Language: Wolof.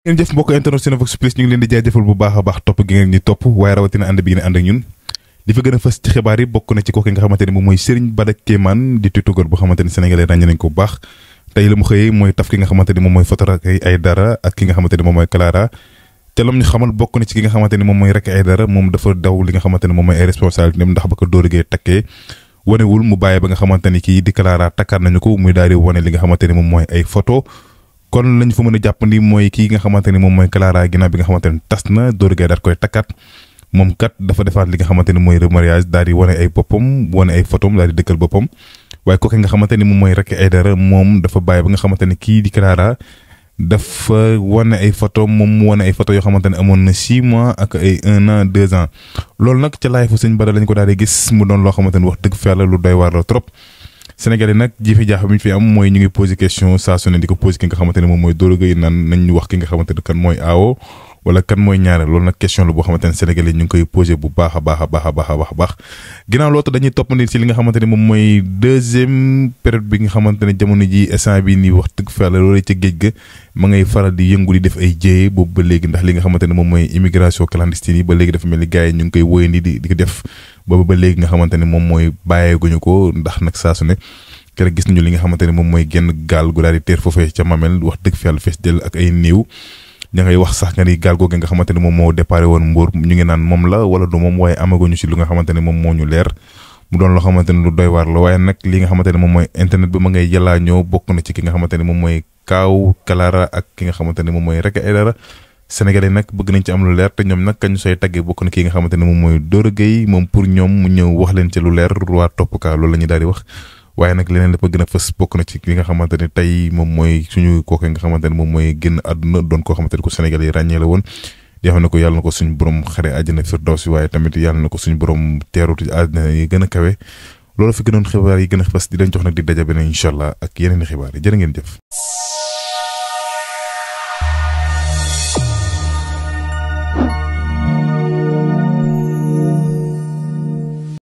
ngeen jëf mbokk internet Cinevox Plus ñu ngi leen di jaajëfal bu baax a baax topp gi ngeen ñi topp waaye rawatina ànd bi ngeen ànd ak ñun li fa gën a fës ci xibaar yi bokk na ci kooku nga xamante ne moom mooy Serigne Bada Kéemaan di tutugoor boo xamante ne sénégalais ràññe nañ ko bu baax tey la mu xëyee mooy taf ki nga xamante ne moom mooy Fatou Racky Aïdara ak ki nga xamante ne moom mooy Clara te lam ñu xamal bokk na ci ki nga xamante ne moom mooy Racky Aïdara moom dafa daw li nga xamante ne moom mooy ay responsabilité ndax ba ko Doro Gueye takkee wanewul mu bàyyi ba nga xamante ni kii di Clara takkaat nañu ko muy daal di wane li nga xamante ne moom mooy ay photo kon lañ fa mën a jàpp ni mooy kii nga xamante ne moom mooy Clara ginnaaw bi nga xamante ne tas na Doro Gueye daal koy takkaat moom kat dafa defaat li nga xamante ne mooy remariage daal di wane ay boppam wane ay photom daal di dëkkal boppam waaye kooku nga xamante ni moom mooy Racky Aïdara moom dafa bàyyi ba nga xamante ne kii di Clara dafa wane ay photo moom mu wane ay photo yoo xamante ne amoon na 6 mois ak ay 1 an 2 ans loolu nag ca laay fu sëñ Bada lañ ko daal di gis mu doon loo xamante ne wax dëgg fa yàlla lu doy waar la trop Sénégalais nag jiifi jaax bi ñu fi am mooy ñu ngi posé question saa su ne di ko posé ki nga xamante ne moom mooy Doro Gueye naan nañ wax ki nga xamante ne kan mooy aawo wala kan mooy ñaareel loolu nag question la boo xamante ne Sénégalais ñu ngi koy posé bu baax a baax a baax a baax a baax ginnaaw loolu dañuy toppandi si li nga xamante ne moom mooy deuxième période bi nga xamante ne jamono ji instant bi nii wax dëgg fa yàlla loolu ca géej ga ma ngay faral di yëngu di def ay jéye boobu ba léegi ndax li nga xamante ne moom mooy immigration clandestine yi ba léegi dafa mel ni gars yi ñu ngi koy wóyandi di ko def boobu ba léegi nga xamante ne moom mooy bàyyeeguñu ko ndax nag saa su ne keroog gis nañu li nga xamante ne moom mooy genn gaal gu daal di teer foofee ca Mamel wax dëgg fa yàlla fees dell ak ay néew ña ngay wax sax nga ni gaal googu nga xamante ne moom moo déparé woon Mbour ñu ngi naan moom la wala du moom waaye amaguñu si lu nga xamante ne moom moo ñu leer mu doon loo xamante ne lu doy waar la waaye nag li nga xamante ne moom mooy internet bi ma ngay yàllaa ñëw bokk na ci ki nga xamante ne moom mooy kaaw Clara ak ki nga xamante ne moom mooy Racky Aïdara Sénégalais nag bëgg nañ ci am lu leer te ñoom nag kañu sooy taggee bokk na ki nga xamante ne moom mooy Doro Gueye moom pour ñoom mu ñëw wax leen ci lu leer waa topp ka loolu la ñuy daal di wax waaye nag leneen dafa gën a fës bokk na ci li nga xamante ne tey moom mooy suñu kooku nga xamante ne moom mooy génn àdduna doon koo xamante ne ko Sénégal yi ràññee la woon di xam ne ko yàlla na ko suñu borom xare àjjana firdawsi waaye tamit yàlla na ko suñu borom teerutu àddina yi gën a kawe loolu fi gënoon xibaar yi gën a fës di leen jox nag di daja beneen incha allah ak yeneen i xibaar yi jërë ngeen jëf